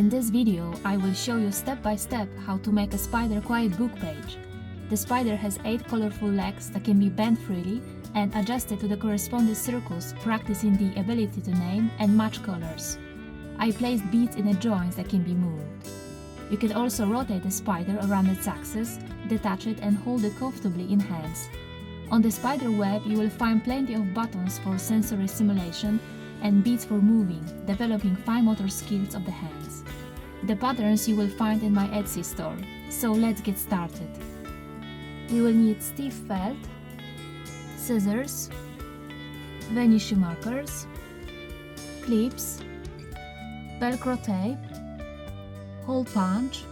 In this video, I will show you step by step how to make a spider quiet book page. The spider has 8 colorful legs that can be bent freely and adjusted to the corresponding circles, practicing the ability to name and match colors. I placed beads in the joints that can be moved. You can also rotate the spider around its axis, detach it and hold it comfortably in hands. On the spider web, you will find plenty of buttons for sensory stimulation and beads for moving, developing fine motor skills of the hands. The patterns you will find in my Etsy store, so let's get started. We will need stiff felt, scissors, vanishing markers, clips, Velcro tape, hole punch,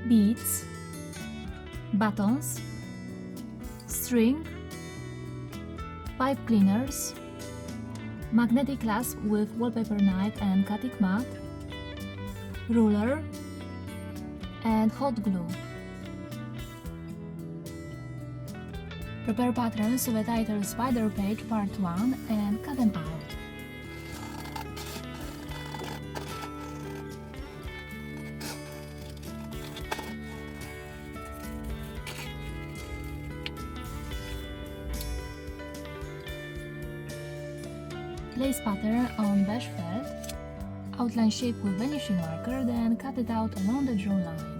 beads, buttons, string, pipe cleaners, magnetic clasp with wallpaper knife and cutting mat, ruler, and hot glue. Prepare patterns of the title Spider Page Part 1 and cut them out. Place pattern on beige felt, outline shape with vanishing marker, then cut it out along the drawn line.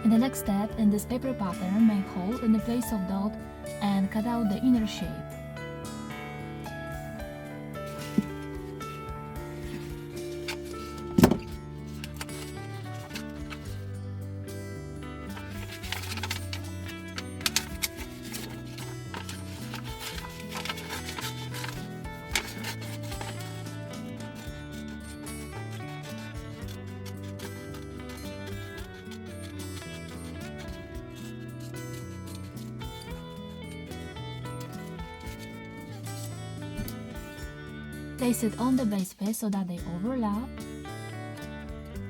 In the next step, in this paper pattern, make hole in the place of dot and cut out the inner shape. Place it on the base face so that they overlap.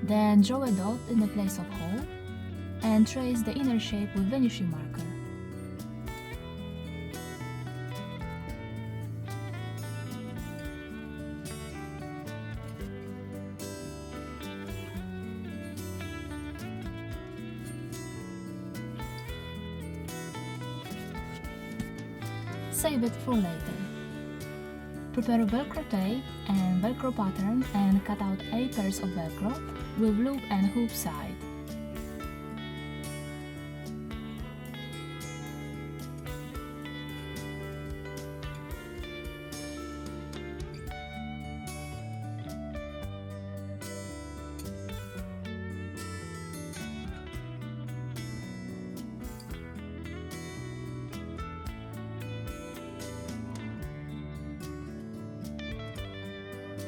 Then draw a dot in the place of hole and trace the inner shape with vanishing marker. Save it for later. Prepare Velcro tape and Velcro pattern and cut out 8 pairs of Velcro with loop and hoop side.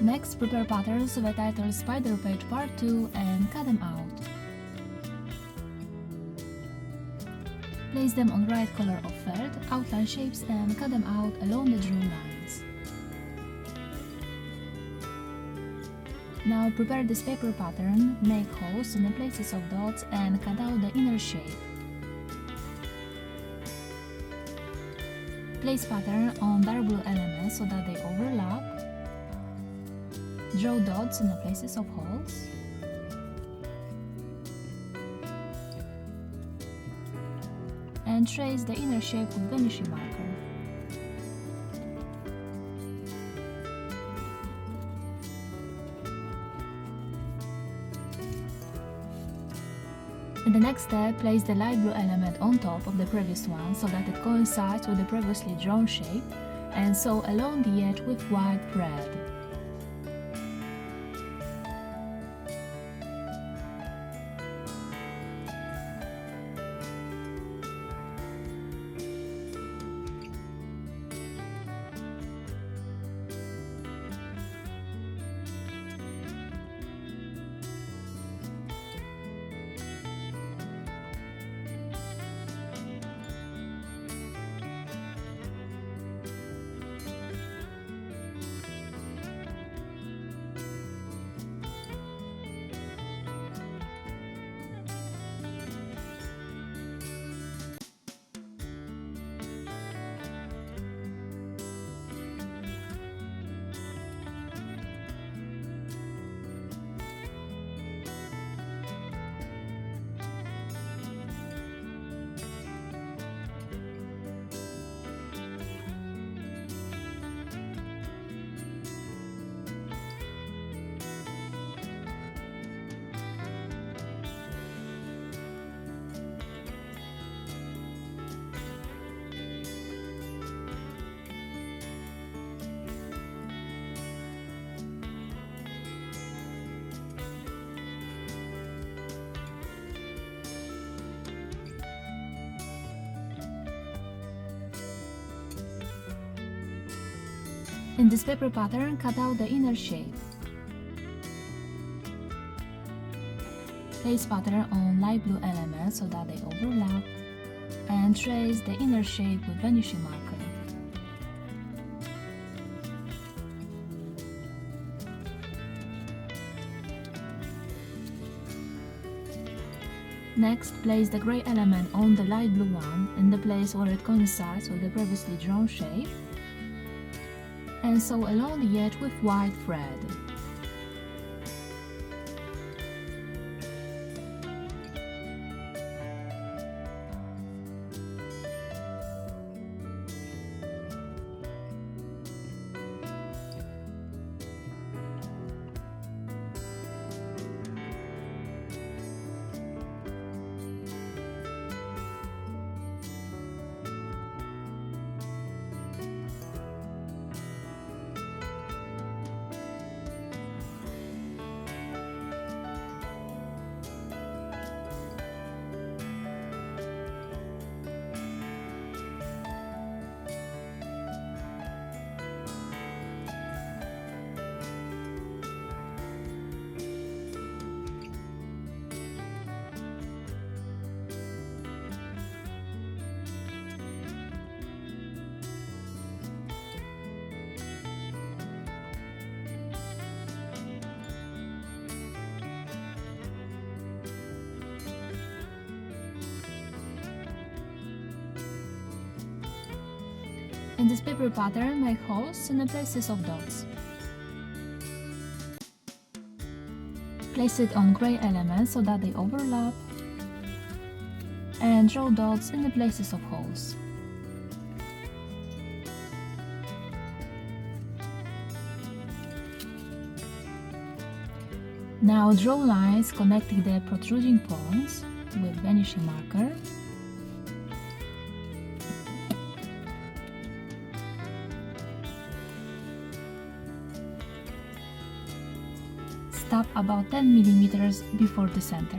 Next, prepare patterns of the title Spider Page Part 2 and cut them out. Place them on right color of felt, outline shapes and cut them out along the drawn lines. Now prepare this paper pattern, make holes in the places of dots and cut out the inner shape. Place pattern on dark blue elements so that they overlap. Draw dots in the places of holes. And trace the inner shape with vanishing marker. In the next step, place the light blue element on top of the previous one so that it coincides with the previously drawn shape, and sew along the edge with white thread. In this paper pattern, cut out the inner shape. Place pattern on light blue elements so that they overlap, and trace the inner shape with vanishing marker. Next, place the gray element on the light blue one in the place where it coincides with the previously drawn shape, and sew along the edge with white thread. In this paper pattern, make holes in the places of dots. Place it on gray elements so that they overlap, and draw dots in the places of holes. Now draw lines connecting the protruding points with vanishing marker. Stop about 10 mm before the center.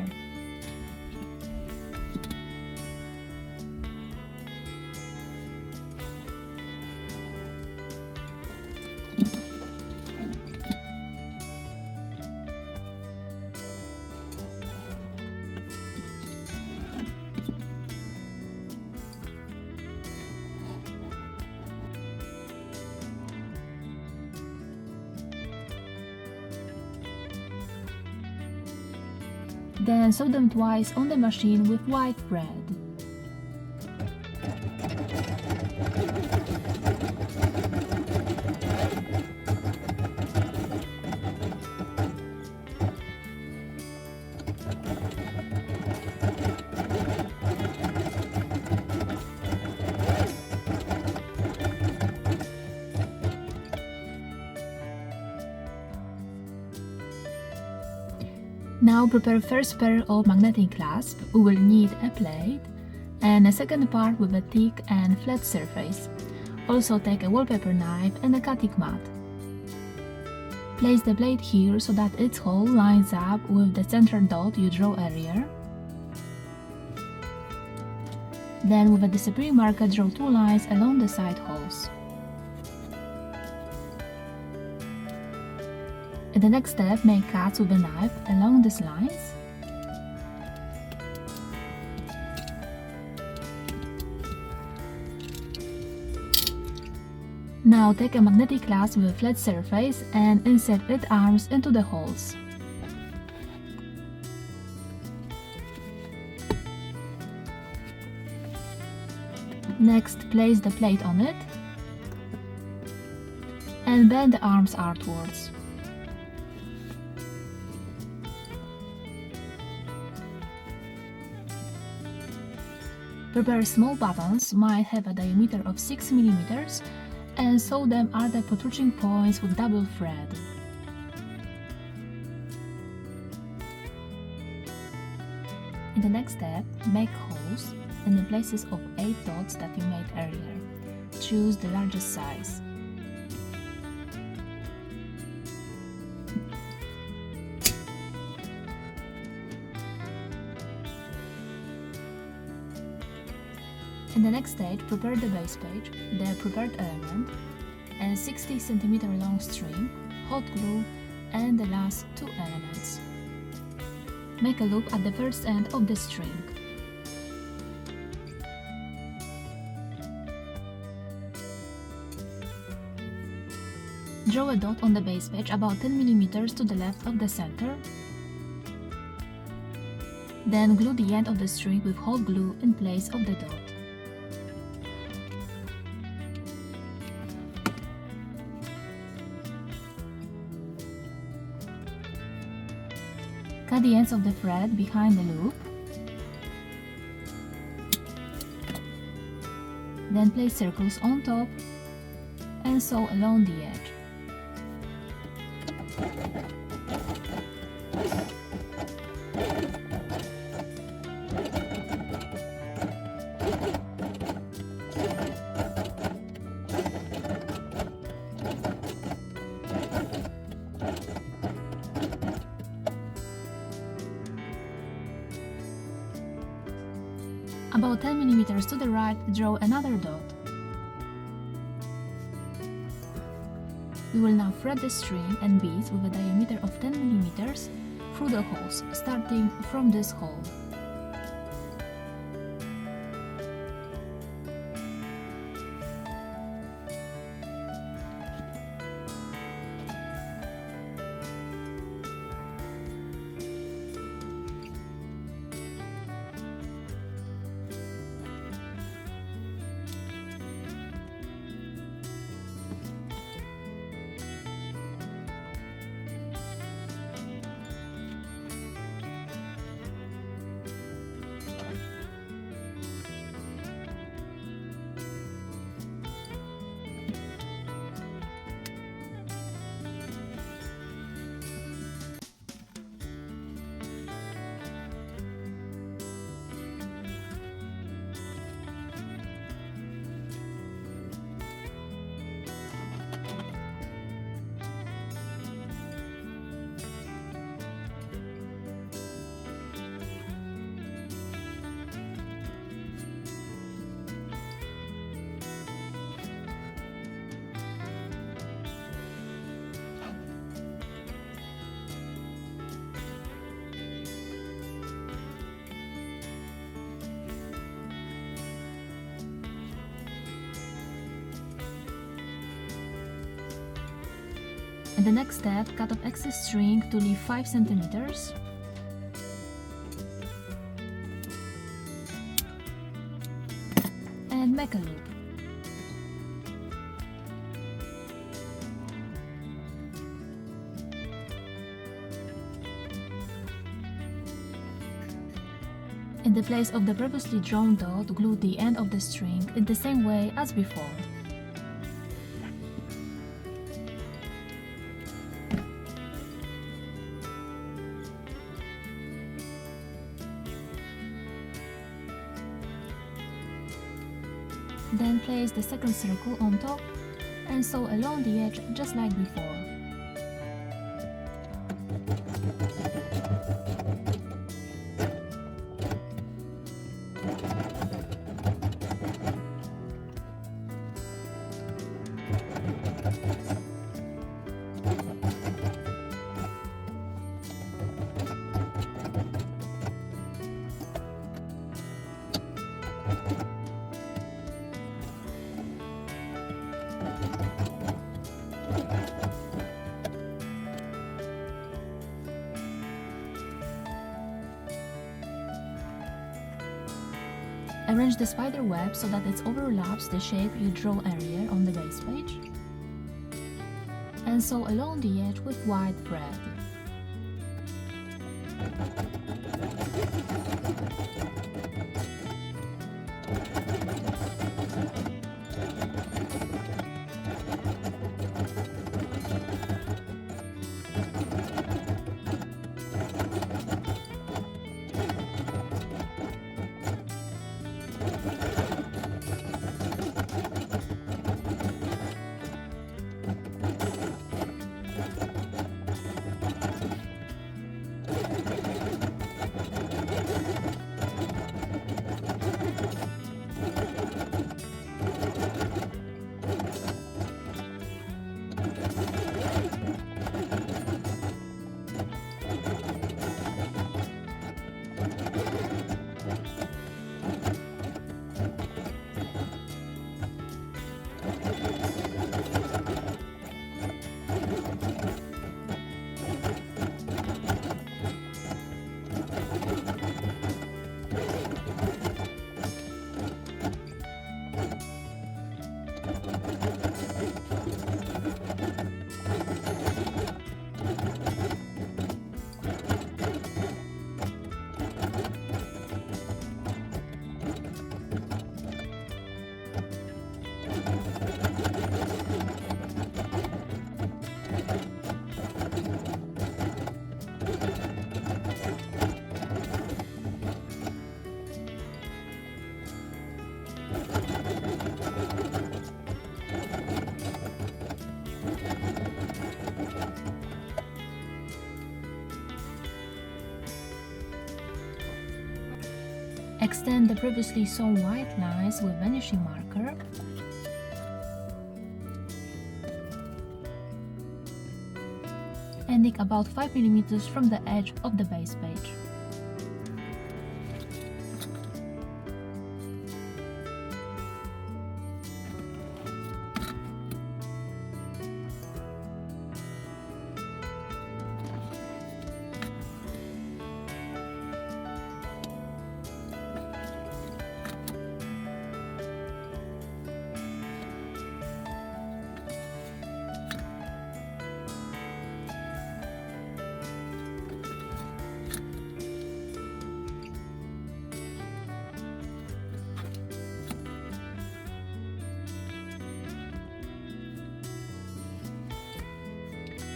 Then sew them twice on the machine with white thread. Now prepare first pair of magnetic clasps. We will need a plate and a second part with a thick and flat surface. Also take a wallpaper knife and a cutting mat. Place the blade here so that its hole lines up with the center dot you drew earlier. Then with a disappearing marker draw two lines along the side holes. In the next step, make cuts with a knife along these lines. Now take a magnetic clasp with a flat surface and insert its arms into the holes. Next, place the plate on it and bend the arms outwards. Prepare small buttons, might have a diameter of 6 mm, and sew them at the protruding points with double thread. In the next step, make holes in the places of 8 dots that you made earlier. Choose the largest size. In the next stage, prepare the base page, the prepared element, a 60 cm long string, hot glue, and the last 2 elements. Make a loop at the first end of the string. Draw a dot on the base page about 10 mm to the left of the center. Then glue the end of the string with hot glue in place of the dot. Cut the ends of the thread behind the loop. Then place circles on top and sew along the edge. About 10 mm to the right, draw another dot. We will now thread the string and beads with a diameter of 10 mm through the holes, starting from this hole. In the next step, cut off excess string to leave 5 cm. And make a loop. In the place of the previously drawn dot, glue the end of the string in the same way as before. Then place the second circle on top and sew along the edge just like before. Arrange the spider web so that it overlaps the shape you draw earlier on the base page, and sew along the edge with white thread. Extend the previously sewn white lines with vanishing marker. Ending about 5 mm from the edge of the base page.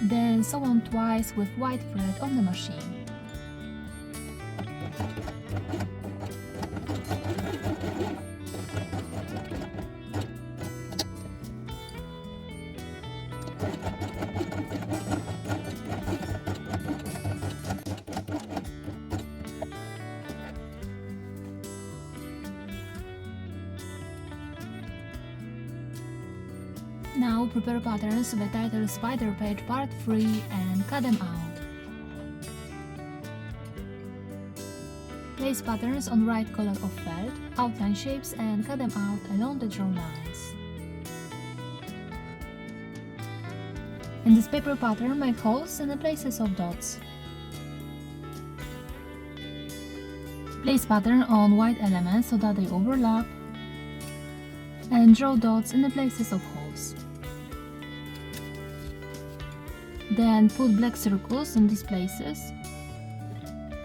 Then sew on twice with white thread on the machine. Now prepare patterns of the title Spider Page Part 3 and cut them out. Place patterns on right color of felt, outline shapes and cut them out along the drawn lines. In this paper pattern, make holes in the places of dots. Place pattern on white elements so that they overlap and draw dots in the places of holes. Then put black circles in these places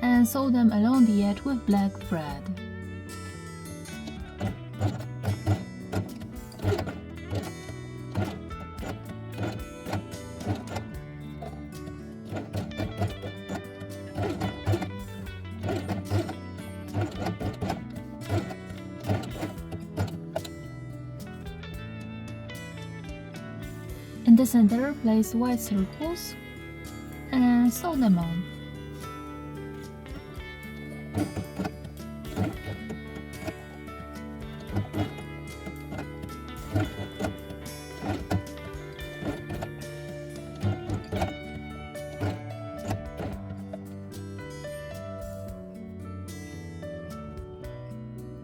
and sew them along the edge with black thread. In the center, place white circles and sew them on.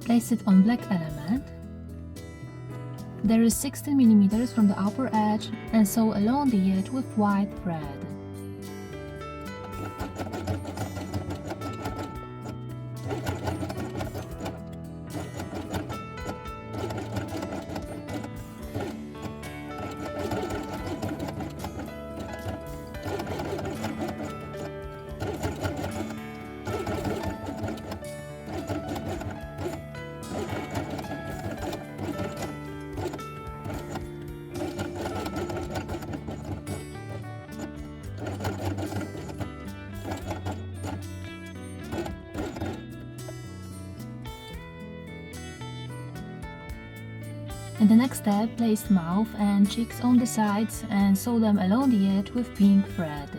Place it on black element. There is 16 mm from the upper edge and sew along the edge with white thread. In the next step, place mouth and cheeks on the sides and sew them along the edge with pink thread.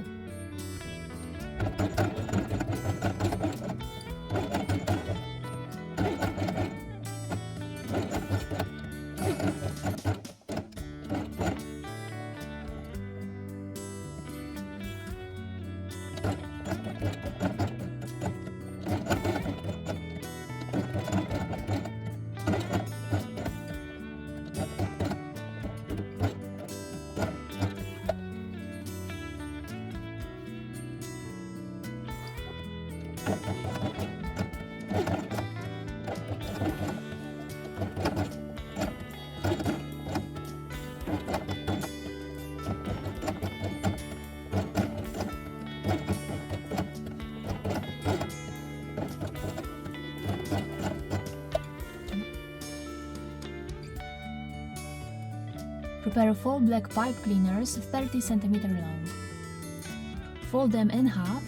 Prepare 4 black pipe cleaners 30 cm long. Fold them in half.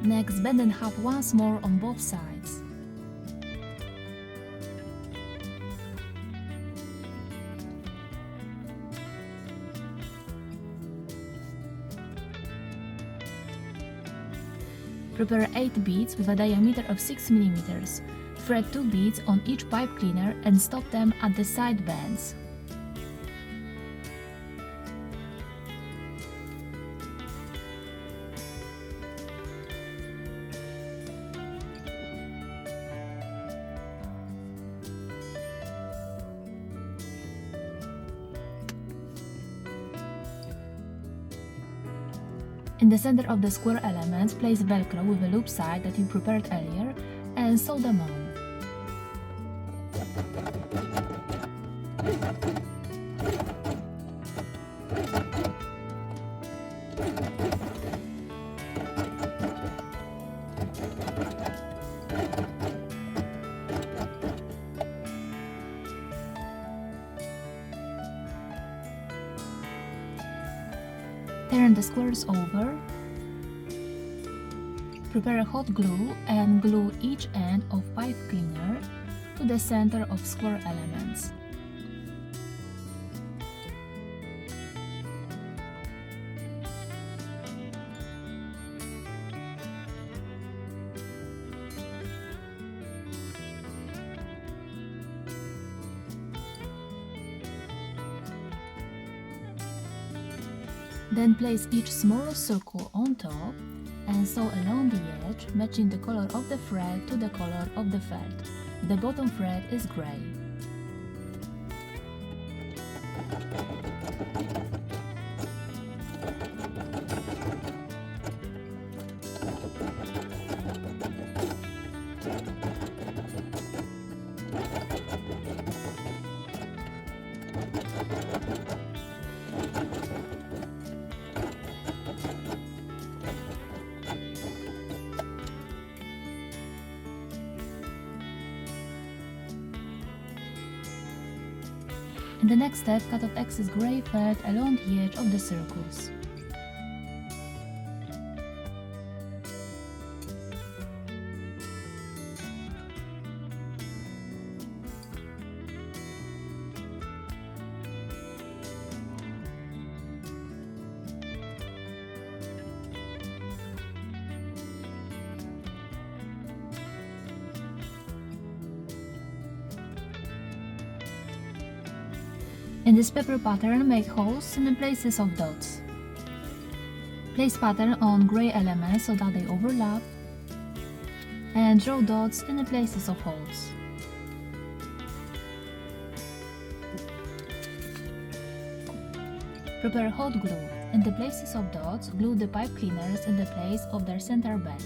Next, bend in half once more on both sides. Prepare 8 beads with a diameter of 6 mm. Thread 2 beads on each pipe cleaner and stop them at the side bands. In the center of the square elements, place Velcro with a loop side that you prepared earlier and sew them on. Turn the squares over. Prepare hot glue and glue each end of pipe cleaner to the center of square elements. Then place each smaller circle on top and sew along the edge, matching the color of the thread to the color of the felt. The bottom thread is gray. In the next step, cut off excess gray felt along the edge of the circles. In this paper pattern, make holes in the places of dots. Place pattern on gray elements so that they overlap, and draw dots in the places of holes. Prepare hot glue. In the places of dots, glue the pipe cleaners in the place of their center band.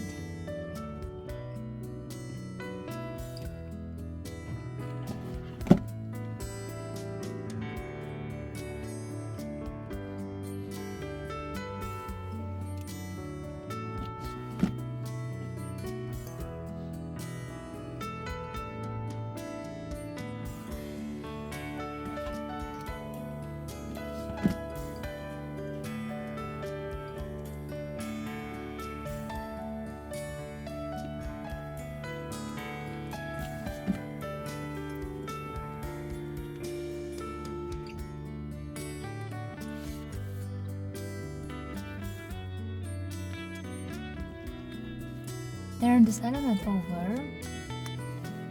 Turn this element over,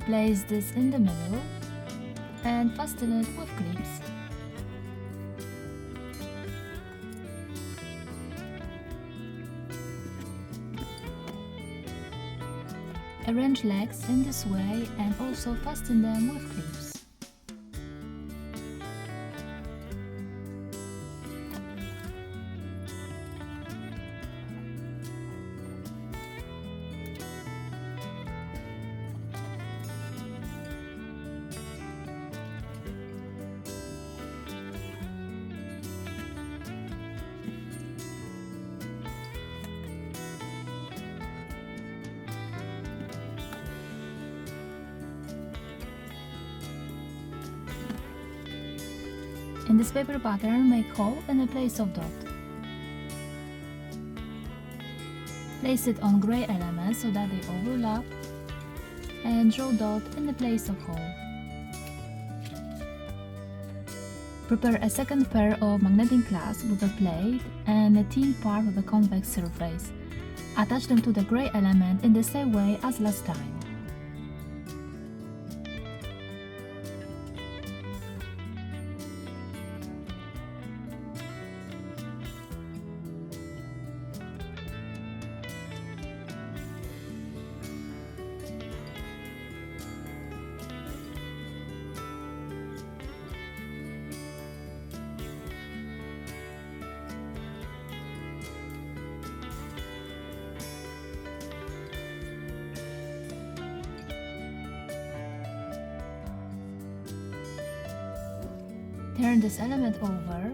place this in the middle, and fasten it with clips. Arrange legs in this way and also fasten them with clips. In this paper pattern, make hole in the place of dot. Place it on gray elements so that they overlap, and draw dot in the place of hole. Prepare a second pair of magnetic clasps with a plate and a thin part with a convex surface. Attach them to the gray element in the same way as last time. Turn this element over,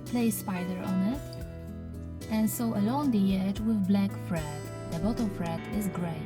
place spider on it, and sew along the edge with black thread. The bottom thread is gray.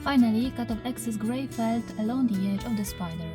Finally, cut off excess gray felt along the edge of the spider.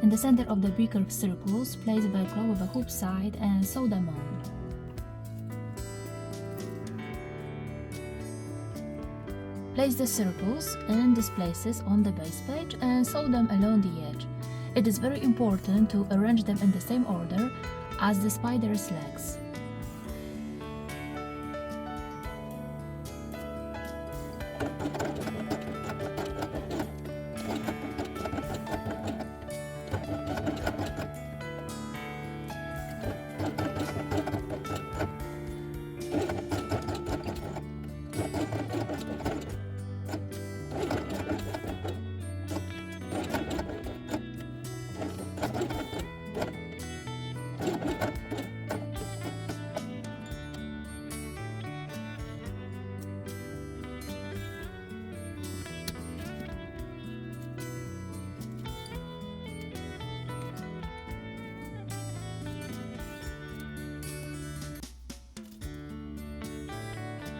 In the center of the bigger circles, place Velcro with a hoop side and sew them on. Place the circles in these places on the base page and sew them along the edge. It is very important to arrange them in the same order as the spider's legs.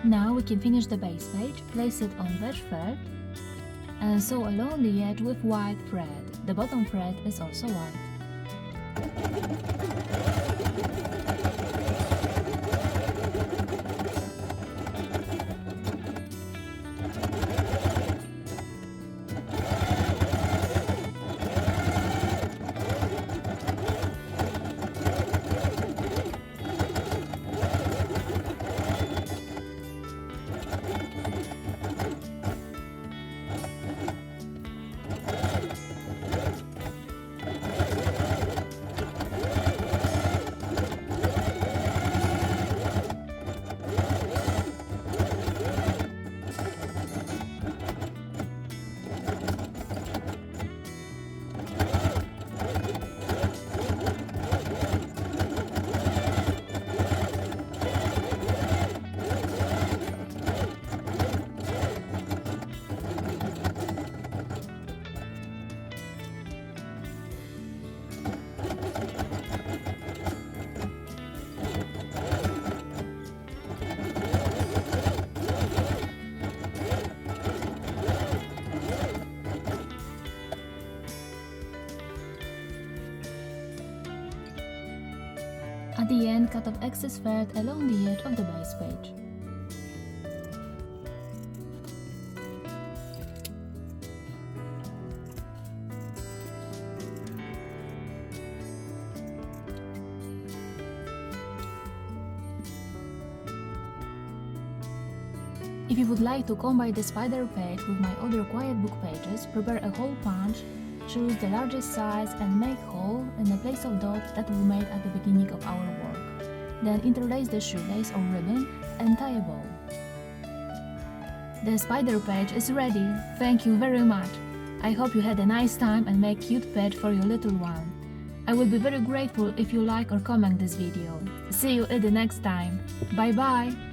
Now we can finish the base page, place it on veg felt, and sew along the edge with white thread. The bottom thread is also white. At the end, cut off excess thread along the edge of the base page. If you would like to combine the spider page with my other quiet book pages, prepare a hole punch, choose the largest size and make hole in the place of dot that we made at the beginning of our work. Then interlace the shoelace or ribbon and tie a bow. The spider page is ready. Thank you very much. I hope you had a nice time and make cute page for your little one. I will be very grateful if you like or comment this video. See you at the next time. Bye bye!